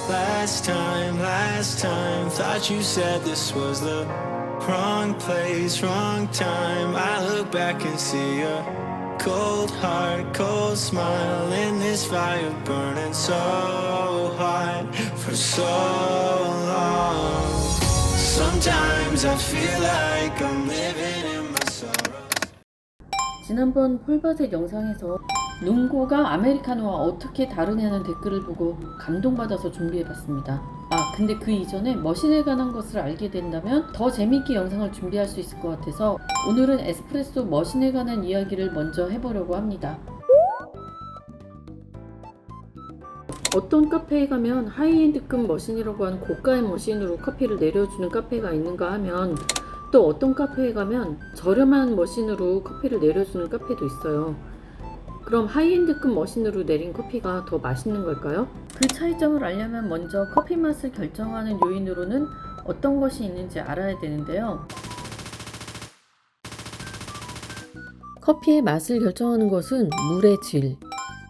Last time, thought you said this was the wrong place, wrong time. I look back and see a cold heart, cold smile in this fire burning so hot for so long. Sometimes I feel like I'm living in my sorrow. 지난번 폴바셋 영상에서 룽고가 아메리카노와 어떻게 다르냐는 댓글을 보고 감동받아서 준비해봤습니다. 근데 그 이전에 머신에 관한 것을 알게 된다면 더 재미있게 영상을 준비할 수 있을 것 같아서 오늘은 에스프레소 머신에 관한 이야기를 먼저 해보려고 합니다. 어떤 카페에 가면 하이엔드급 머신이라고 하는 고가의 머신으로 커피를 내려주는 카페가 있는가 하면 또 어떤 카페에 가면 저렴한 머신으로 커피를 내려주는 카페도 있어요. 그럼 하이엔드급 머신으로 내린 커피가 더 맛있는 걸까요? 그 차이점을 알려면 먼저 커피 맛을 결정하는 요인으로는 어떤 것이 있는지 알아야 되는데요. 커피의 맛을 결정하는 것은 물의 질,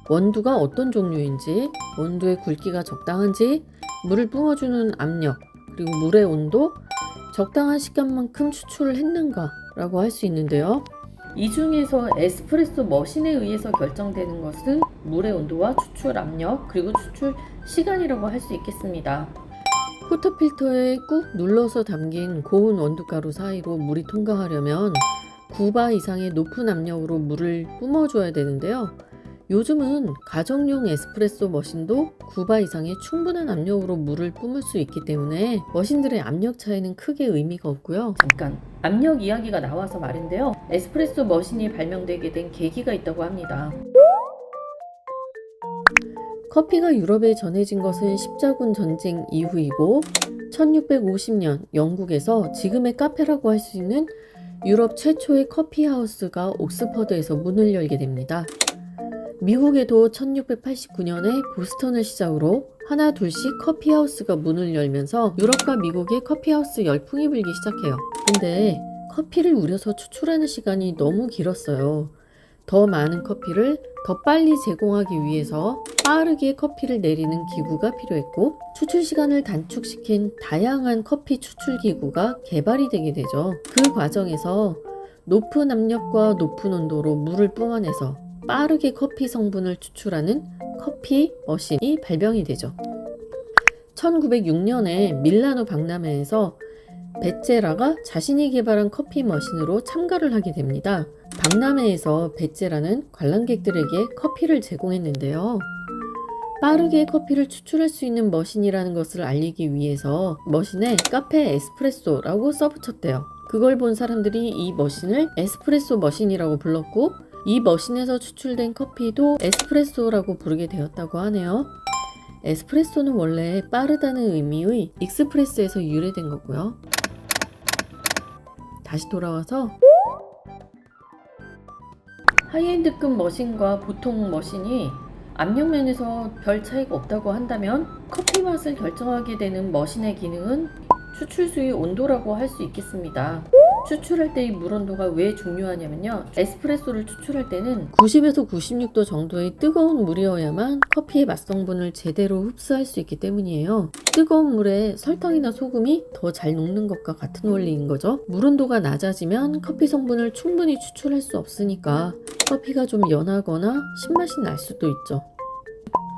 원두가 어떤 종류인지, 원두의 굵기가 적당한지, 물을 뿜어주는 압력, 그리고 물의 온도, 적당한 시간만큼 추출을 했는가 라고 할 수 있는데요. 이 중에서 에스프레소 머신에 의해서 결정되는 것은 물의 온도와 추출 압력, 그리고 추출 시간이라고 할 수 있겠습니다. 포터필터에 꾹 눌러서 담긴 고온 원두가루 사이로 물이 통과하려면 9바 이상의 높은 압력으로 물을 뿜어줘야 되는데요. 요즘은 가정용 에스프레소 머신도 9바 이상의 충분한 압력으로 물을 뿜을 수 있기 때문에 머신들의 압력 차이는 크게 의미가 없고요. 잠깐 압력 이야기가 나와서 말인데요. 에스프레소 머신이 발명되게 된 계기가 있다고 합니다. 커피가 유럽에 전해진 것은 십자군 전쟁 이후이고 1650년 영국에서 지금의 카페라고 할 수 있는 유럽 최초의 커피하우스가 옥스퍼드에서 문을 열게 됩니다. 미국에도 1689년에 보스턴을 시작으로 하나 둘씩 커피하우스가 문을 열면서 유럽과 미국에 커피하우스 열풍이 불기 시작해요. 근데 커피를 우려서 추출하는 시간이 너무 길었어요. 더 많은 커피를 더 빨리 제공하기 위해서 빠르게 커피를 내리는 기구가 필요했고 추출 시간을 단축시킨 다양한 커피 추출 기구가 개발이 되게 되죠. 그 과정에서 높은 압력과 높은 온도로 물을 뿜어내서 빠르게 커피 성분을 추출하는 커피 머신이 발명이 되죠. 1906년에 밀라노 박람회에서 베체라가 자신이 개발한 커피 머신으로 참가를 하게 됩니다. 박람회에서 베체라는 관람객들에게 커피를 제공했는데요. 빠르게 커피를 추출할 수 있는 머신이라는 것을 알리기 위해서 머신에 카페 에스프레소라고 써붙였대요. 그걸 본 사람들이 이 머신을 에스프레소 머신이라고 불렀고 이 머신에서 추출된 커피도 에스프레소라고 부르게 되었다고 하네요. 에스프레소는 원래 빠르다는 의미의 익스프레스에서 유래된 거고요. 다시 돌아와서 하이엔드급 머신과 보통 머신이 압력면에서 별 차이가 없다고 한다면 커피 맛을 결정하게 되는 머신의 기능은 추출수의 온도라고 할 수 있겠습니다. 추출할 때의 물 온도가 왜 중요하냐면요. 에스프레소를 추출할 때는 90에서 96도 정도의 뜨거운 물이어야만 커피의 맛성분을 제대로 흡수할 수 있기 때문이에요. 뜨거운 물에 설탕이나 소금이 더 잘 녹는 것과 같은 원리인 거죠. 물 온도가 낮아지면 커피 성분을 충분히 추출할 수 없으니까 커피가 좀 연하거나 신맛이 날 수도 있죠.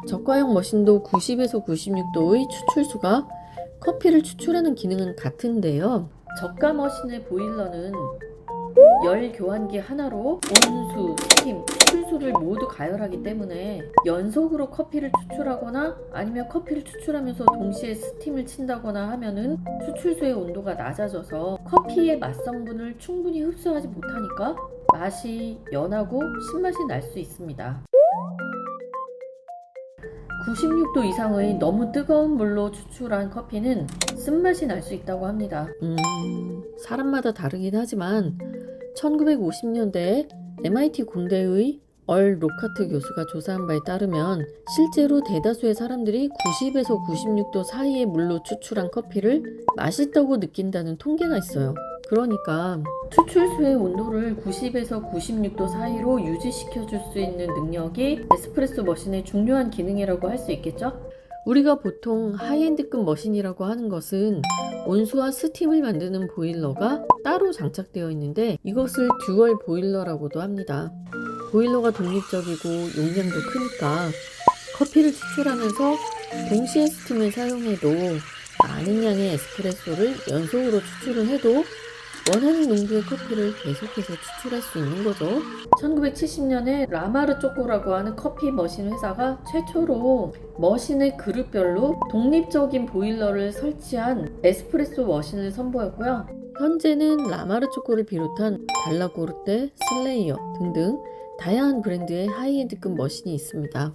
저가형 머신도 90에서 96도의 추출수가 커피를 추출하는 기능은 같은데요. 저가 머신의 보일러는 열 교환기 하나로 온수, 스팀, 추출수를 모두 가열하기 때문에 연속으로 커피를 추출하거나 아니면 커피를 추출하면서 동시에 스팀을 친다거나 하면은 추출수의 온도가 낮아져서 커피의 맛성분을 충분히 흡수하지 못하니까 맛이 연하고 신맛이 날 수 있습니다. 96도 이상의 너무 뜨거운 물로 추출한 커피는 쓴맛이 날 수 있다고 합니다. 사람마다 다르긴 하지만 1950년대에 MIT 공대의 얼 로카트 교수가 조사한 바에 따르면 실제로 대다수의 사람들이 90에서 96도 사이의 물로 추출한 커피를 맛있다고 느낀다는 통계가 있어요. 그러니까 추출수의 온도를 90에서 96도 사이로 유지시켜 줄 수 있는 능력이 에스프레소 머신의 중요한 기능이라고 할 수 있겠죠? 우리가 보통 하이엔드급 머신이라고 하는 것은 온수와 스팀을 만드는 보일러가 따로 장착되어 있는데 이것을 듀얼 보일러라고도 합니다. 보일러가 독립적이고 용량도 크니까 커피를 추출하면서 동시에 스팀을 사용해도 많은 양의 에스프레소를 연속으로 추출을 해도 원하는 농도의 커피를 계속해서 추출할 수 있는 거죠. 1970년에 라마르초코라고 하는 커피 머신 회사가 최초로 머신의 그룹별로 독립적인 보일러를 설치한 에스프레소 머신을 선보였고요. 현재는 라마르초코를 비롯한 달라고르테, 슬레이어 등등 다양한 브랜드의 하이엔드급 머신이 있습니다.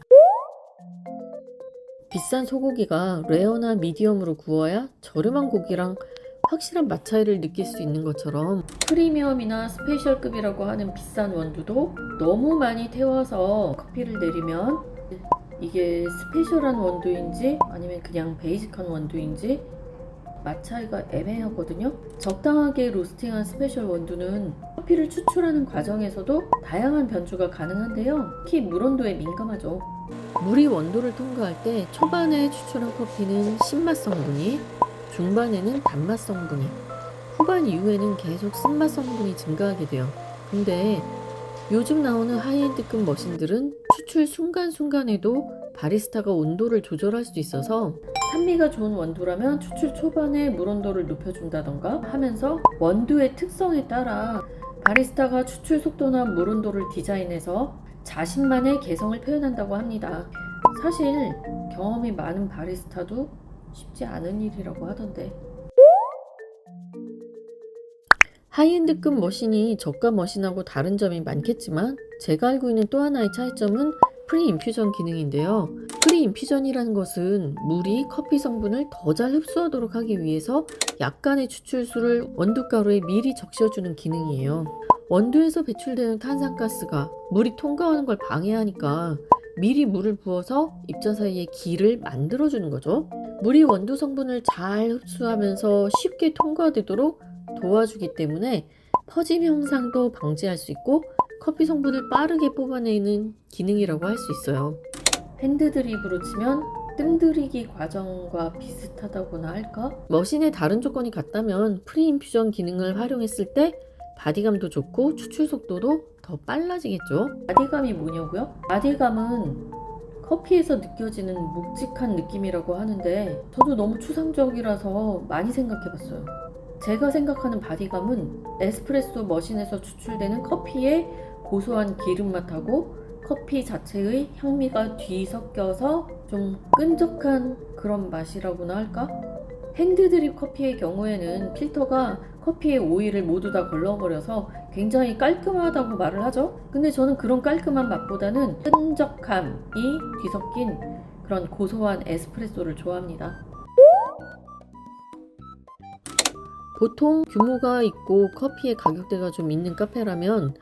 비싼 소고기가 레어나 미디엄으로 구워야 저렴한 고기랑 확실한 맛 차이를 느낄 수 있는 것처럼 프리미엄이나 스페셜급이라고 하는 비싼 원두도 너무 많이 태워서 커피를 내리면 이게 스페셜한 원두인지 아니면 그냥 베이직한 원두인지 맛 차이가 애매하거든요. 적당하게 로스팅한 스페셜 원두는 커피를 추출하는 과정에서도 다양한 변주가 가능한데요. 특히 물 온도에 민감하죠. 물이 원도를 통과할 때 초반에 추출한 커피는 신맛 성분이, 중반에는 단맛 성분이, 후반 이후에는 계속 쓴맛 성분이 증가하게 돼요. 근데 요즘 나오는 하이엔드급 머신들은 추출 순간순간에도 바리스타가 온도를 조절할 수 있어서 산미가 좋은 원두라면 추출 초반에 물 온도를 높여준다던가 하면서 원두의 특성에 따라 바리스타가 추출 속도나 물 온도를 디자인해서 자신만의 개성을 표현한다고 합니다. 사실 경험이 많은 바리스타도 쉽지 않은 일이라고 하던데. 하이엔드급 머신이 저가 머신하고 다른 점이 많겠지만 제가 알고 있는 또 하나의 차이점은 프리인퓨전 기능인데요. 프리인퓨전이라는 것은 물이 커피 성분을 더 잘 흡수하도록 하기 위해서 약간의 추출수를 원두가루에 미리 적셔주는 기능이에요. 원두에서 배출되는 탄산가스가 물이 통과하는 걸 방해하니까 미리 물을 부어서 입자 사이에 길을 만들어주는 거죠. 물이 원두 성분을 잘 흡수하면서 쉽게 통과되도록 도와주기 때문에 퍼짐 현상도 방지할 수 있고 커피 성분을 빠르게 뽑아내는 기능이라고 할 수 있어요. 핸드드립으로 치면 뜸들이기 과정과 비슷하다고나 할까? 머신의 다른 조건이 같다면 프리인퓨전 기능을 활용했을 때 바디감도 좋고 추출 속도도 더 빨라지겠죠. 바디감이 뭐냐고요? 바디감은 커피에서 느껴지는 묵직한 느낌이라고 하는데 저도 너무 추상적이라서 많이 생각해봤어요. 제가 생각하는 바디감은 에스프레소 머신에서 추출되는 커피의 고소한 기름맛하고 커피 자체의 향미가 뒤섞여서 좀 끈적한 그런 맛이라고나 할까? 핸드드립 커피의 경우에는 필터가 커피의 오일을 모두 다 걸러버려서 굉장히 깔끔하다고 말을 하죠. 근데 저는 그런 깔끔한 맛보다는 끈적함이 뒤섞인 그런 고소한 에스프레소를 좋아합니다. 보통 규모가 있고 커피의 가격대가 좀 있는 카페라면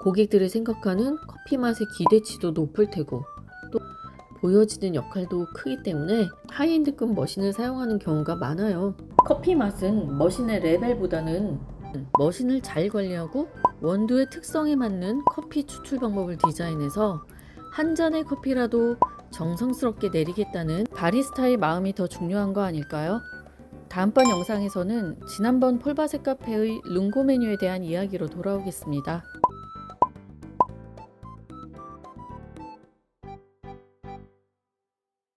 고객들이 생각하는 커피 맛의 기대치도 높을 테고 또 보여지는 역할도 크기 때문에 하이엔드급 머신을 사용하는 경우가 많아요. 커피 맛은 머신의 레벨보다는 머신을 잘 관리하고 원두의 특성에 맞는 커피 추출 방법을 디자인해서 한 잔의 커피라도 정성스럽게 내리겠다는 바리스타의 마음이 더 중요한 거 아닐까요? 다음번 영상에서는 지난번 폴바세 카페의 룽고 메뉴에 대한 이야기로 돌아오겠습니다.